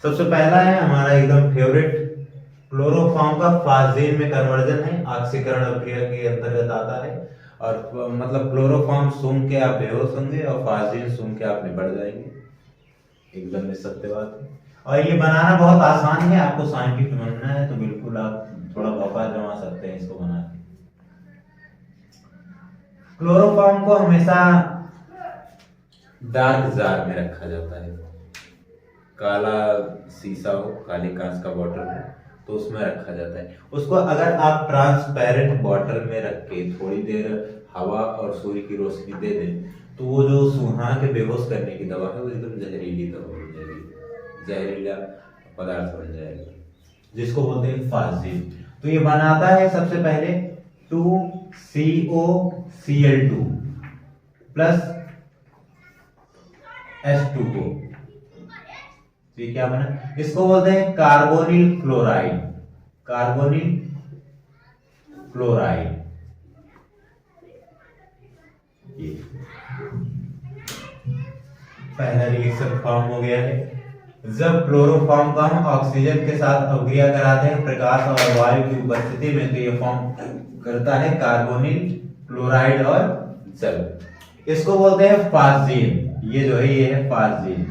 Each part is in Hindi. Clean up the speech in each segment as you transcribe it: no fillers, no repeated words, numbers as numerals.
सबसे पहला है हमारा एकदम फेवरेट, क्लोरोफॉर्म का फास्जीन में कन्वर्जन है, ऑक्सीकरण अभिक्रिया के अंतर्गत आता है। और मतलब क्लोरोफॉर्म सूंघ के आप बेहोश होंगे और फास्जीन सूंघ के आप निपट जाएंगे, एकदम सत्य बात है। और ये बनाना बहुत आसान है, आपको साइंटिस्ट बनना है तो बिल्कुल आप थोड़ा भौकाल जमा सकते हैं इसको बना के। क्लोरोफॉर्म को हमेशा डार्क जार में रखा जाता है, काला शीशा हो, काले कांच का बॉटल हो तो उसमें रखा जाता है। उसको अगर आप ट्रांसपेरेंट बॉटल में रख के थोड़ी देर हवा और सूर्य की रोशनी दे दें तो वो जो सूंघा के बेहोश करने की दवा है वो एकदम जहरीली दवा हो जाएगी, जहरीला पदार्थ बन जाएगा, जिसको बोलते हैं फास्जीन। तो ये बनाता है सबसे पहले 2COCl2 प्लस H2O। ये क्या बना, इसको बोलते हैं कार्बोनिल क्लोराइड, कार्बोनिल क्लोराइड। ये पहला रिएक्शन फॉर्म हो गया है। जब क्लोरोफॉर्म को हम ऑक्सीजन के साथ अभिक्रिया कराते हैं प्रकाश और वायु की उपस्थिति में तो ये फॉर्म करता है कार्बोनिल क्लोराइड और जल, इसको बोलते हैं फास्जीन। ये जो है ये है फास्जीन।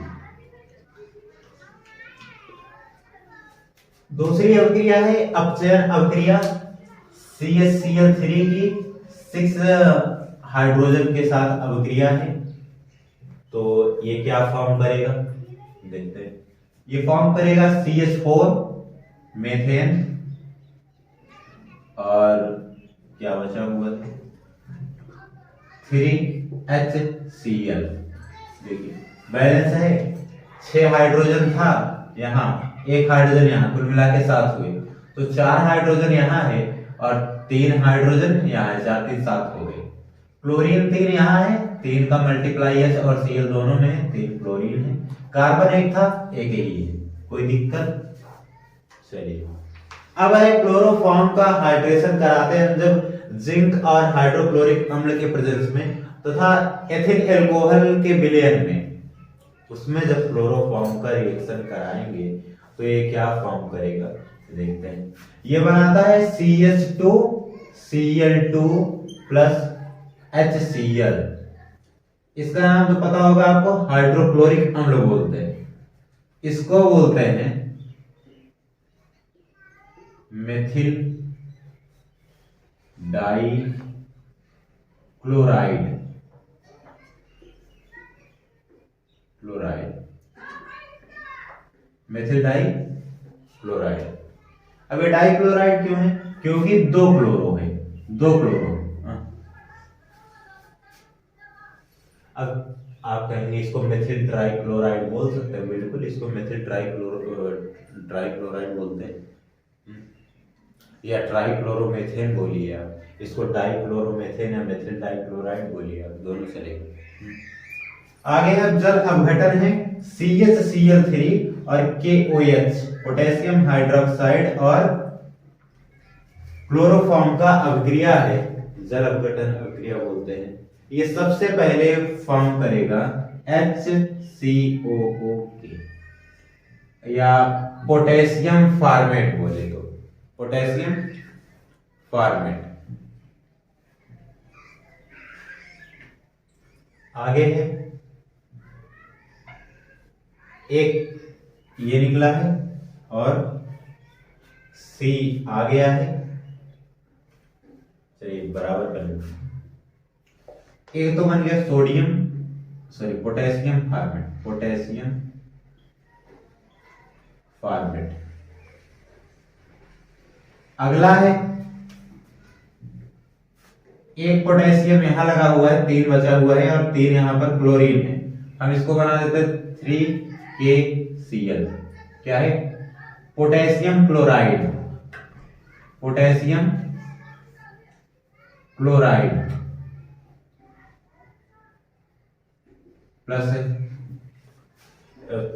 दूसरी अभिक्रिया है अपचयन अभिक्रिया, CHCl3 की 6 हाइड्रोजन के साथ अभिक्रिया है। तो ये क्या फॉर्म करेगा देखते हैं। ये फॉर्म करेगा CH4 मेथेन और क्या बचा हुआ है 3HCl। देखिए बैलेंस है, 6 हाइड्रोजन था यहाँ, 1 हाइड्रोजन यहाँ, कुल मिला के 7 हुए। तो 4 हाइड्रोजन यहाँ है और 3 हाइड्रोजन यहाँ है, 4 3 7 हो गए। क्लोरीन 3 यहाँ है, 3 का मल्टीप्लाई H और Cl दोनों में है, 3 क्लोरीन है। कार्बन 1 था, 1 ही है, कोई दिक्कत। चलिए अब है क्लोरोफॉर्म का हाइड्रेशन कराते हैं जब जिंक और हाइड्रोक्लोरिक अम्ल के प्रेजेंस में तथा एथिल एल्कोहल के विलयन में, उसमें जब क्लोरोफॉर्म का रिएक्शन कराएंगे तो ये क्या फॉर्म करेगा देखते हैं। ये बनाता है CH2Cl2 प्लस HCl। इसका नाम तो पता होगा आपको, हाइड्रोक्लोरिक अम्ल बोलते हैं। इसको बोलते हैं methyl dichloride, methyl dichloride. अब ये डाई क्लोराइड क्यों है, क्योंकि 2 क्लोरो है, 2 क्लोरो। अब आप कहेंगे इसको मेथिल ट्राई क्लोराइड बोल सकते हैं, बिल्कुल इसको मेथिल ट्राई क्लोराइड बोलते हैं, या ट्राई क्लोरोमेथेन बोलिए आप, इसको डाई क्लोरोमेथेन या मेथिल डाई क्लोराइड बोलिए आप, दोनों चलेगा। आगे अब जल अपघटन है, CHCl3 और KOH पोटेशियम हाइड्रोक्साइड और क्लोरोफॉर्म का अभिक्रिया है, जल अपघटन अभिक्रिया बोलते हैं। ये सबसे पहले फॉर्म करेगा HCOOK या पोटेशियम फॉर्मेट बोले तो, पोटेशियम फॉर्मेट। आगे है एक ये निकला है और C आ गया है, चलिए बराबर कर लेते हैं। एक तो बन गया पोटेशियम फॉर्मेट, पोटेशियम फॉर्मेट। अगला है एक पोटेशियम यहां लगा हुआ है, 3 बचा हुआ है और 3 यहां पर क्लोरीन है, हम इसको बना देते हैं 3KCl। क्या है, potassium chloride, potassium chloride plus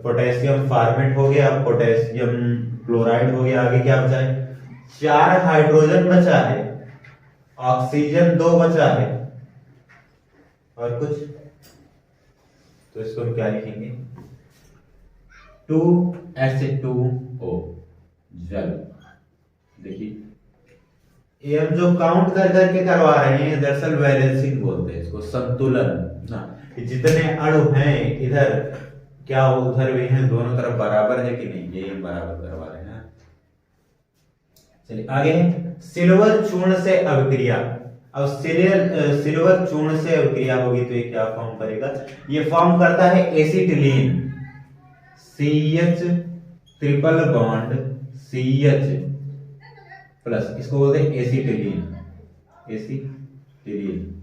potassium format हो गया, पोटेशियम क्लोराइड हो गया। आगे क्या बचा है, 4 हाइड्रोजन बचा है, ऑक्सीजन 2 बचा है और कुछ, तो इसको हम क्या लिखेंगे 2 H2O जल। देखिए ये हम जो काउंट कर करके करवा रहे हैं दरअसल बैलेंसिंग बोलते हैं इसको, संतुलन ना, कि जितने अणु हैं इधर क्या उधर भी हैं, दोनों तरफ बराबर है कि नहीं, ये बराबर करवा रहे हैं। चलिए आगे, सिल्वर चूर्ण से अभिक्रिया। अब सिल्वर चूर्ण से अभिक्रिया होगी तो ये क्या फॉर्म करेगा, ये फॉर्म करता है acetylene, CH triple bond CH plus, इसको बोलते हैं एसिटिलीन, एसिटिलीन।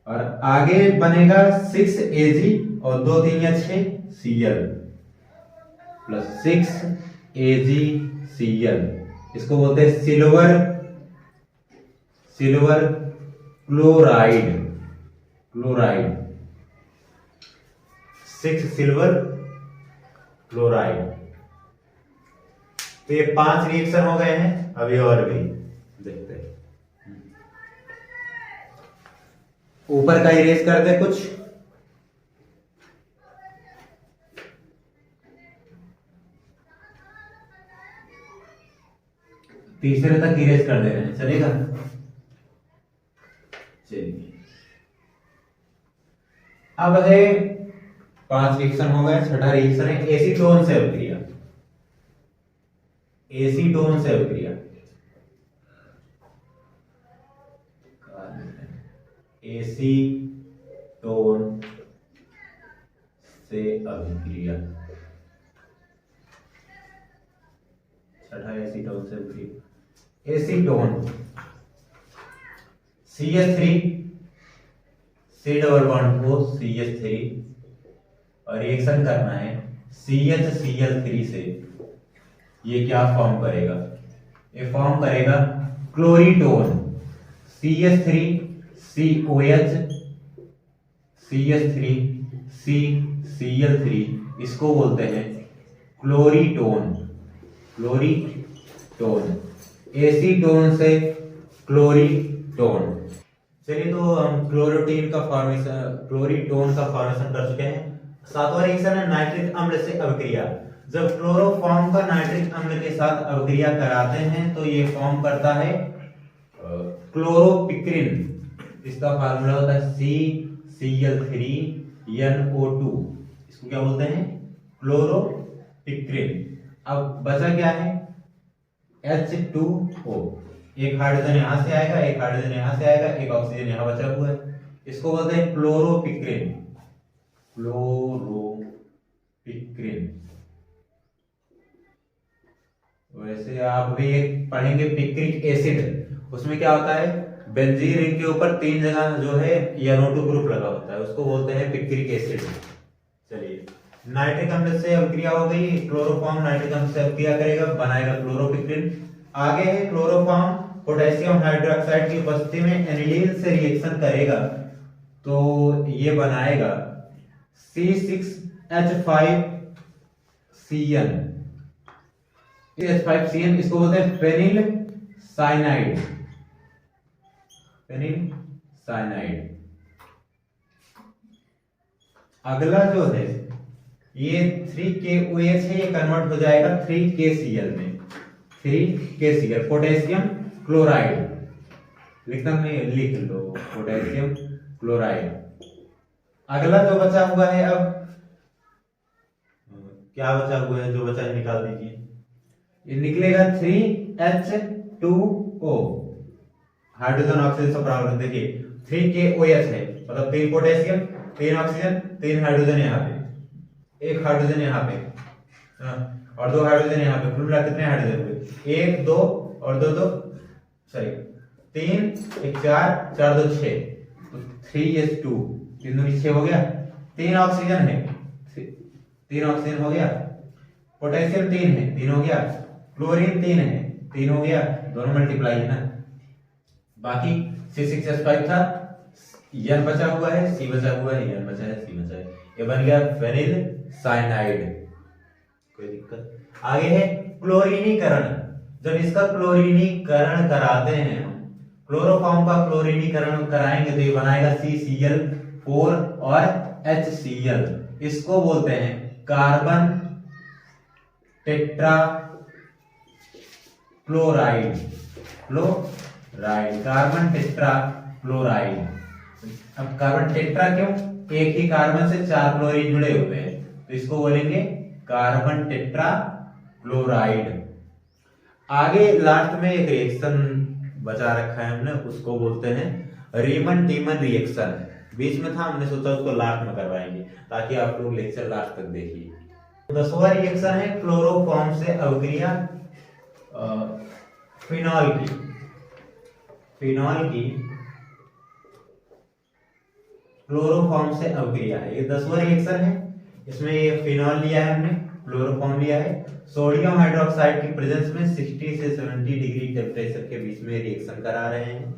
और आगे बनेगा 6Ag और 2 3 या 6Cl प्लस 6AgCl, इसको बोलते हैं सिल्वर क्लोराइड, 6 सिल्वर क्लोराइड। तो ये 5 रिएक्शन हो गए हैं, अभी और भी देखते हैं। ऊपर का इरेज करते हैं कुछ, तीसरे तक इरेज कर दे रहे हैं, चलेगा। चलिए अब है 5 रिएक्शन हो गए, छठा रिएक्शन है एसीटोन से अभिक्रिया, एसीटोन से अभिक्रिया, एसीटोन से अभिक्रिया, छठा एसीटोन से अभिक्रिया। Acetone CH3 C double bond को CH3 और रिएक्शन करना है CHCl3 से, ये क्या फॉर्म करेगा, ये फॉर्म करेगा क्लोरीटोन, CH3 COH CH3 CCl3, इसको बोलते हैं क्लोरीटोन, एसीटोन से क्लोरीटोन। चलिए तो हम क्लोरीटोन का फॉर्मेशन कर चुके हैं। सातवां रिएक्शन है नाइट्रिक अम्ल से अभिक्रिया। जब क्लोरोफॉर्म का नाइट्रिक अम्ल के साथ अभिक्रिया कराते हैं तो ये फॉर्म करता है क्लोरोपिक्रिन, इसका फार्मूला होता है CCl3NO2, इसको क्या बोलते हैं, क्लोरोपिक्रिन। अब बचा क्या है, H2O, एक हाइड्रोजन यहां से आएगा, एक हाइड्रोजन यहां से आएगा, एक ऑक्सीजन यहां बचा हुआ है, इसको बोलते हैं क्लोरोपिक्रिन, वैसे आप भी एक पढ़ेंगे पिक्रिक एसिड, उसमें क्या होता है, बेंजीन रिंग के ऊपर 3 जगह जो है NO2 ग्रुप लगा होता है, उसको बोलते हैं पिक्रिक एसिड। चलिए नाइट्रिक अम्ल से अभिक्रिया हो गई, क्लोरोफॉर्म नाइट्रिक अम्ल से अभिक्रिया करेगा, बनाएगा क्लोरोपिक्रिन। आगे है क्लोरोफॉर्म पोटेशियम हाइड्रोक्साइड की उपस्थिति में एनिलीन से रिएक्शन करेगा तो ये बनाएगा C6H5CN, H5CN, इसको बोलते हैं फेनिल साइनाइड, अगला जो है ये 3KOH है, ये कन्वर्ट हो जाएगा 3KCl में, 3KCl पोटेशियम क्लोराइड, लिखना नहीं, लिख लो पोटेशियम क्लोराइड। अगला जो बचा हुआ है, अब क्या बचा हुआ है, जो बचा है निकाल दीजिए, ये निकलेगा 3H2O, हाइड्रोजन ऑक्सीजन सब बराबर। देखिए 3KOH है, मतलब 3 पोटेशियम 3 ऑक्सीजन 3 हाइड्रोजन यहाँ पे, एक हाइड्रोजन यहाँ पे और 2 हाइड्रोजन यहाँ पे, कुल मिला कितने हाइड्रोजन हुए, 1 2 और 2 2 सॉरी 3 1 4 4 2 6, तो 3H2 3 2 6 हो गया, 3 ऑक्सीजन है, 3 ऑक्सीजन हो गया, पोटेशियम 3 है 3 हो गया, क्लोरीन 3 है 3 हो गया, दोनों मल्टीप्लाई है ना, बाकी C6H5 था, N बचा हुआ है, C बचा हुआ है, N बचा है, C बचा है, ये बन गया फेनिल साइनाइड। कोई दिक्कत? आगे है क्लोरीनीकरण। जब इसका क्लोरीनीकरण कराते हैं हम, क्लोरोफॉर्म का क्लोरीनीकरण कराएंगे तो ये बनाएगा CCl4 और HCl, इसको बोलते हैं carbon tetra chloride, carbon tetra chloride. अब कार्बन टेट्रा क्यों? एक ही कार्बन से 4 क्लोरीन जुड़े हुए हैं, तो इसको बोलेंगे कार्बन टेट्रा क्लोराइड। आगे लास्ट में एक रिएक्शन बचा रखा है हमने, उसको बोलते हैं रीमन टीमन रिएक्शन। बीच में था, हमने सोचा उसको लास्ट में करवाएंगे ताकि आप लोग लेक्चर लास्ट तक देखिए। 10वां रिएक्शन है क्लोरोफॉर्म से अवक्रिया फिनॉल की क्लोरोफॉर्म से अवक्रिया है। ये 10वां रिएक्शन है। इसमें ये फिनॉल लिया है हमने, क्लोरोफॉर्म लिया है। सोडियम हाइड्रोक्साइड की प्रेजेंस में 60 से 70 डिग्री टेम्परेचर के बीच में रिएक्शन करा रहे हैं।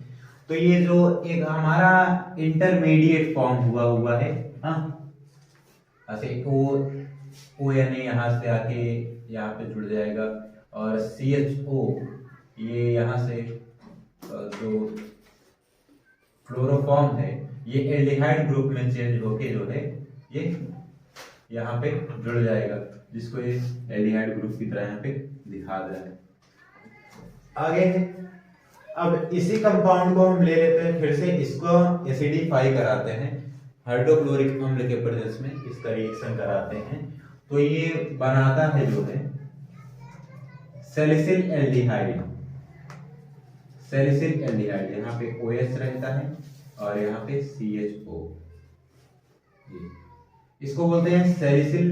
तो ये जो एक हमारा इंटरमीडिएट फॉर्म हुआ है, ऐसे ओ यानी यहाँ से आके यहाँ पे जुड़ जाएगा, और CHO ये यहाँ से जो क्लोरोफॉर्म है ये एल्डिहाइड ग्रुप में चेंज होके जो है ये यहाँ पे जुड़ जाएगा, जिसको ये एल्डिहाइड ग्रुप की तरह यहाँ पे दिखा दे रहा है। आगे है, अब इसी कंपाउंड को हम ले लेते हैं, फिर से इसको एसिडिफाई कराते हैं, हाइड्रोक्लोरिक अम्ल के प्रेजेंस में इसका रिएक्शन कराते हैं। तो ये बनाता है जो है सैलिसिल एल्डिहाइड। यहाँ पे OH रहता है और यहाँ पे CHO, इसको बोलते हैं सैलिसिल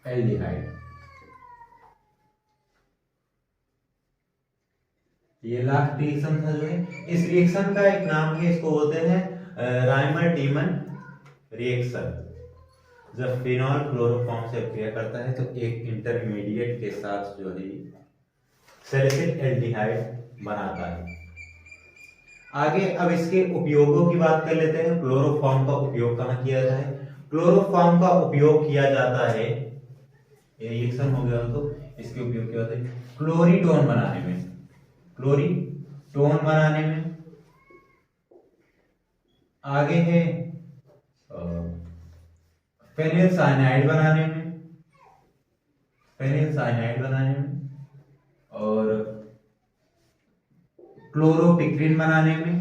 एल्डिहाइड। ये लास्ट रिएक्शन था जो है। इस रिएक्शन का एक नाम है, इसको बोलते हैं राइमर टीमन रिएक्शन। जब फिनॉल क्लोरोफॉर्म से अभिक्रिया करता है तो एक इंटरमीडिएट के साथ जो है सैलिसिल एल्डिहाइड बनाता है। आगे अब इसके उपयोगों की बात कर लेते हैं। क्लोरोफॉर्म का उपयोग कहाँ किया जाता है? क्लोरोफॉर्म का उपयोग किया जाता है, ये रिएक्शन हो गया तो इसके उपयोग किया जाता है क्लोरीटोन बनाने में। आगे है फेनिल साइनाइड बनाने में, और क्लोरोपिक्रिन बनाने में,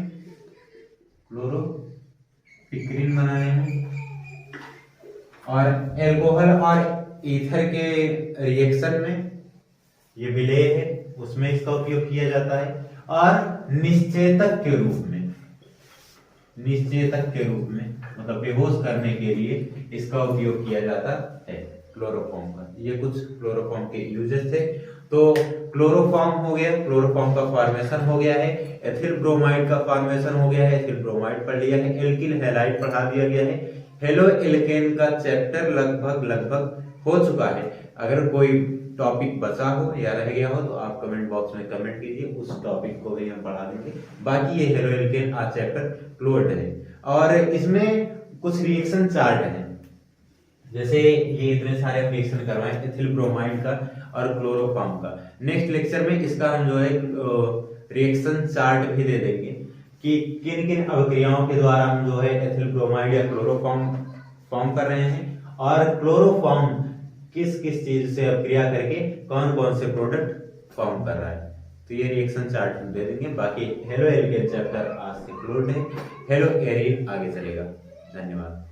और एल्कोहल और ईथर के रिएक्शन में ये विलेय है, उसमें इसका उपयोग किया जाता है। और निश्चेतक के रूप में मतलब बेहोश करने के लिए इसका उपयोग किया जाता है क्लोरोफॉर्म का। ये कुछ क्लोरोफॉर्म के यूजेस थे। तो क्लोरोफॉर्म हो गया, क्लोरोफॉर्म का फॉर्मेशन हो गया है, एथिल ब्रोमाइड का फॉर्मेशन हो गया है, एथिल ब्रोमाइड पढ़ लिया है, एल्किल हैलाइड पढ़ा दिया गया है, हेलो एल्केन का चैप्टर लगभग हो चुका है। अगर कोई टॉपिक बचा हो या रह गया हो तो आप कमेंट बॉक्स में कमेंट कीजिए, उस टॉपिक को भी हम पढ़ा देंगे। बाकी ये हेलो एल्केन आज चैप्टर क्लोज्ड है। और इसमें कुछ रिएक्शन चार्ट है, जैसे ये इतने सारे रिएक्शन करवाएं एथिल ब्रोमाइड का और क्लोरोफॉर्म का। नेक्स्ट लेक्चर में इसका हम जो है रिएक्शन चार्ट भी दे देंगे कि किन किन अभिक्रियाओं के द्वारा हम जो है एथिल ब्रोमाइड या क्लोरोफॉर्म फॉर्म कर रहे हैं, और क्लोरोफॉर्म किस किस चीज से अभिक्रिया करके कौन कौन से प्रोडक्ट फॉर्म कर रहा है। तो ये रिएक्शन चार्ट हम दे देंगे। बाकी हेलो एल्केन चैप्टर आज से क्लोज्ड है, हेलो एरिन आगे चलेगा। धन्यवाद।